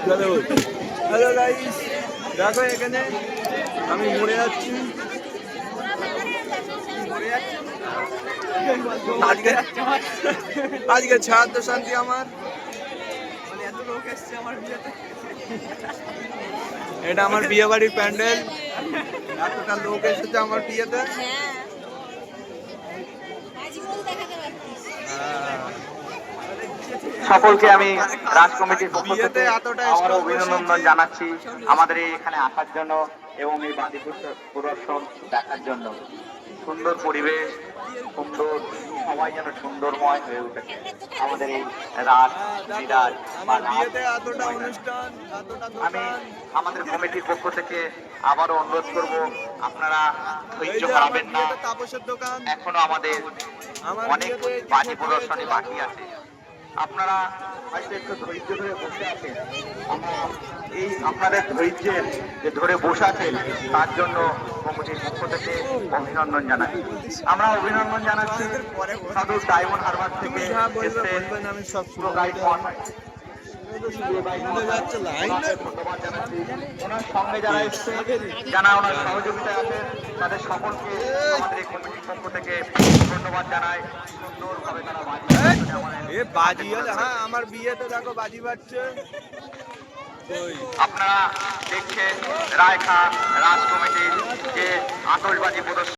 Hello hello guys, দেখো এখানে আমি মরে যাচ্ছি। আজকে আজকে ছাদ্য শান্তি আমার, মানে এত লোক এসছে আমার বিয়েতে। এটা আমার বিয়ে বাড়ির প্যান্ডেল, এতটা লোক এসেছে আমার বিয়েতে। সকলকে আমি রাজ কমিটির পক্ষ থেকে আবারও অভিনন্দন জানাচ্ছি আমাদের এখানে আসার জন্য এবং এই বাজি প্রদর্শন দেখার জন্য। সুন্দর পরিবেশ, সুন্দর, সবাই যেন সুন্দরময় হয়ে উঠেছে আমাদের এই রাত বিরাজ। আমি আমাদের কমিটির পক্ষ থেকে আবারও অনুরোধ করব, আপনারা ধৈর্য হারাবেন না। এখনো আমাদের অনেক বাজি প্রদর্শনী বাকি আছে। আপনারা হয়তো একটু ধৈর্য ধরে বসে আছেন, আমরা এই আপনাদের ধৈর্যের যে ধরে বসে আছেন তার জন্য কমিটির পক্ষ থেকে অভিনন্দন জানাচ্ছি। আমরা অভিনন্দন জানাচ্ছি সাধু ডায়মন্ড হারবার থেকে এসেছেন পুরো গাইড ওনার সঙ্গে যারা এসছে, যারা ওনার সহযোগিতায় আছেন, তাদের সকলকে আমাদের এই কমিটির পক্ষ থেকে ধন্যবাদ জানাই। সুন্দরভাবে তারা বাজি হলে, হ্যাঁ আমার বিয়েতে দেখো বাজি বাজছে। আপনারা দেখছেন রায়খা রাজ কমিটির যে আতশবাজি প্রদর্শন।